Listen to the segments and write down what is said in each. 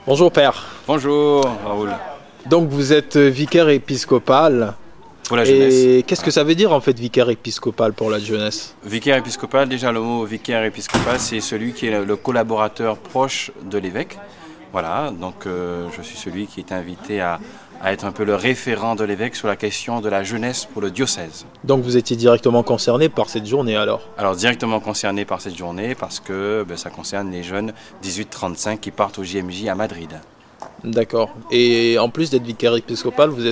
Bonjour père. Bonjour Raoul. Donc vous êtes vicaire épiscopal. Pour la jeunesse. Et qu'est-ce que ça veut dire en fait vicaire épiscopal pour la jeunesse? Vicaire épiscopal, déjà le mot vicaire épiscopal, c'est celui qui est le collaborateur proche de l'évêque. Voilà, donc je suis celui qui est invité à être un peu le référent de l'évêque sur la question de la jeunesse pour le diocèse. Donc vous étiez directement concerné par cette journée alors? Alors directement concerné par cette journée parce que ça concerne les jeunes 18-35 qui partent au JMJ à Madrid. D'accord. Et en plus d'être vicaire épiscopal, vous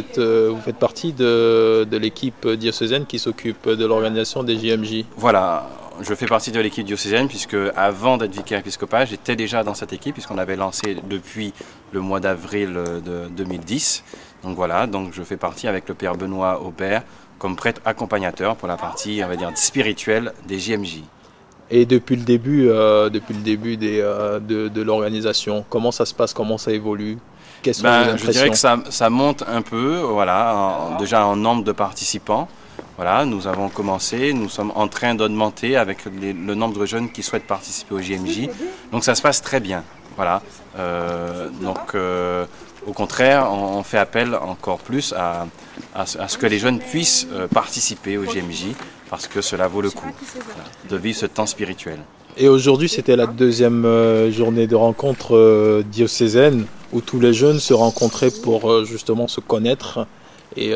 faites partie de l'équipe diocésaine qui s'occupe de l'organisation des JMJ. Voilà, je fais partie de l'équipe diocésaine puisque avant d'être vicaire épiscopal, j'étais déjà dans cette équipe puisqu'on avait lancé depuis le mois d'avril de 2010. Donc voilà, donc je fais partie avec le père Benoît Aubert comme prêtre accompagnateur pour la partie, on va dire, spirituelle des JMJ. Et depuis le début de l'organisation, comment ça se passe, comment ça évolue? Quelles sont vos impressions? Je dirais que ça monte un peu, voilà, déjà en nombre de participants. Voilà, nous avons commencé, nous sommes en train d'augmenter avec le nombre de jeunes qui souhaitent participer au JMJ. Donc ça se passe très bien. Voilà. Au contraire, on fait appel encore plus à ce que les jeunes puissent participer au JMJ parce que cela vaut le coup de vivre ce temps spirituel. Et aujourd'hui, c'était la deuxième journée de rencontre diocésaine où tous les jeunes se rencontraient pour justement se connaître et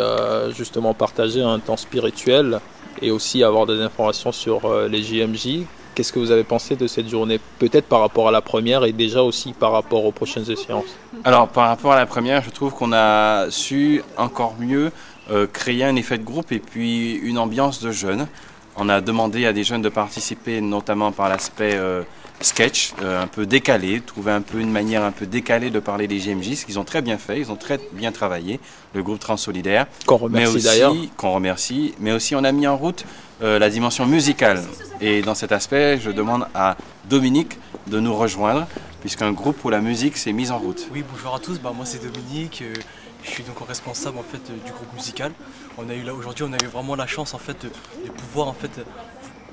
justement partager un temps spirituel et aussi avoir des informations sur les JMJ. Qu'est-ce que vous avez pensé de cette journée? Peut-être par rapport à la première et déjà aussi par rapport aux prochaines séances. Alors par rapport à la première, je trouve qu'on a su encore mieux créer un effet de groupe et puis une ambiance de jeunes. On a demandé à des jeunes de participer notamment par l'aspect sketch, un peu décalé, trouver un peu une manière un peu décalée de parler des JMJ, ce qu'ils ont très bien fait, ils ont très bien travaillé, le groupe Transsolidaire. Qu'on remercie d'ailleurs. Qu'on remercie, mais aussi on a mis en route la dimension musicale. Et dans cet aspect, je demande à Dominique de nous rejoindre, puisqu'un groupe pour la musique s'est mis en route. Oui, bonjour à tous, moi c'est Dominique, je suis donc responsable en fait, du groupe musical. Aujourd'hui on a eu vraiment la chance en fait, de pouvoir en fait,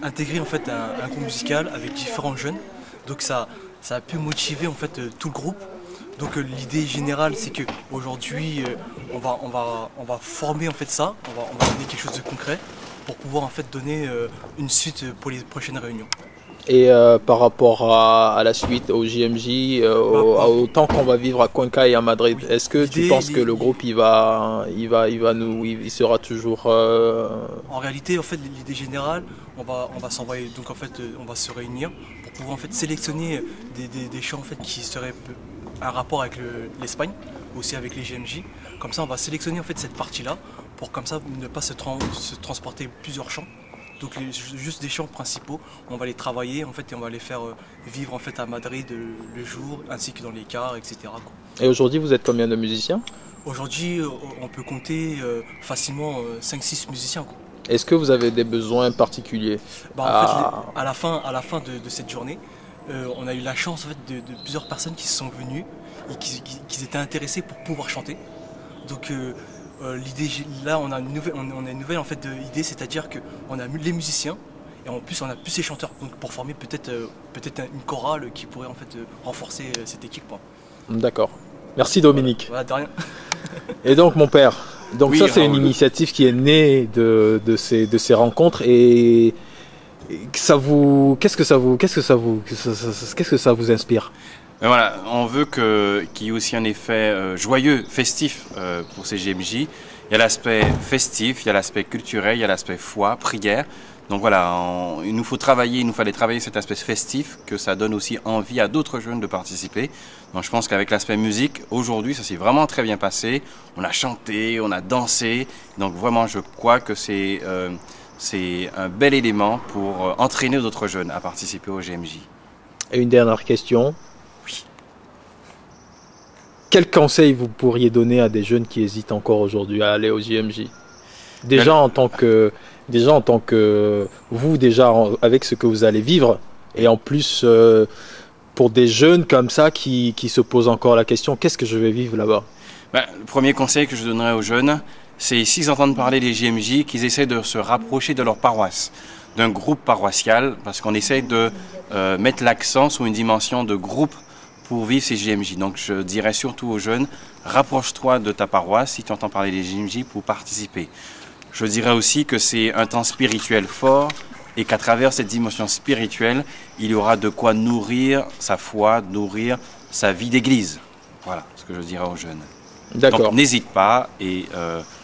intégrer en fait, un groupe musical avec différents jeunes. Donc ça a pu motiver en fait, tout le groupe. Donc l'idée générale c'est qu'aujourd'hui on va former en fait ça, on va donner quelque chose de concret pour pouvoir en fait donner une suite pour les prochaines réunions. Et par rapport à la suite, au JMJ, au temps qu'on va vivre à Cuenca et à Madrid, oui. Est-ce que tu penses que le groupe il sera toujours En réalité, en fait, l'idée générale, on va s'envoyer, donc en fait, on va se réunir pour pouvoir en fait sélectionner des chants en fait qui seraient un rapport avec l'Espagne, aussi avec les JMJ. Comme ça, on va sélectionner en fait cette partie-là pour comme ça ne pas se transporter plusieurs chants. Donc juste des chants principaux, on va les travailler en fait et on va les faire vivre en fait à Madrid le jour ainsi que dans les cars, etc. Et aujourd'hui vous êtes combien de musiciens? Aujourd'hui on peut compter facilement 5-6 musiciens. Est-ce que vous avez des besoins particuliers? En fait, à la fin de cette journée, on a eu la chance en fait, de plusieurs personnes qui se sont venues et qui étaient intéressées pour pouvoir chanter. Donc l'idée, là on a une nouvelle en fait, idée, c'est-à-dire qu'on a les musiciens et en plus on a plus les chanteurs donc pour former peut-être une chorale qui pourrait en fait renforcer cette équipe. D'accord. Merci Dominique. Voilà, de rien. Et donc mon père, donc oui, ça c'est une initiative qui est née de ces rencontres et qu'est-ce que ça vous inspire? Mais voilà, on veut qu'il y ait aussi un effet joyeux, festif pour ces JMJ. Il y a l'aspect festif, il y a l'aspect culturel, il y a l'aspect foi, prière. Donc voilà, il nous fallait travailler cet aspect festif, que ça donne aussi envie à d'autres jeunes de participer. Donc je pense qu'avec l'aspect musique, aujourd'hui, ça s'est vraiment très bien passé. On a chanté, on a dansé. Donc vraiment, je crois que c'est un bel élément pour entraîner d'autres jeunes à participer au JMJ. Et une dernière question. Quel conseil vous pourriez donner à des jeunes qui hésitent encore aujourd'hui à aller au JMJ? Déjà en tant que vous, avec ce que vous allez vivre, et en plus pour des jeunes comme ça qui se posent encore la question, qu'est-ce que je vais vivre là-bas? Le premier conseil que je donnerais aux jeunes, c'est s'ils entendent parler des JMJ, qu'ils essaient de se rapprocher de leur paroisse, d'un groupe paroissial, parce qu'on essaie de mettre l'accent sur une dimension de groupe pour vivre ces JMJ. Donc je dirais surtout aux jeunes, rapproche-toi de ta paroisse si tu entends parler des JMJ pour participer. Je dirais aussi que c'est un temps spirituel fort et qu'à travers cette dimension spirituelle, il y aura de quoi nourrir sa foi, nourrir sa vie d'église. Voilà ce que je dirais aux jeunes. D'accord. Donc n'hésite pas et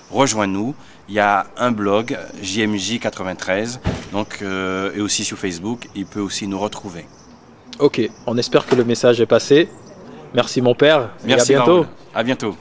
rejoins-nous. Il y a un blog, JMJ93, donc, et aussi sur Facebook. Il peut aussi nous retrouver. Ok, on espère que le message est passé. Merci mon père. Merci et à bientôt. Raoul. À bientôt.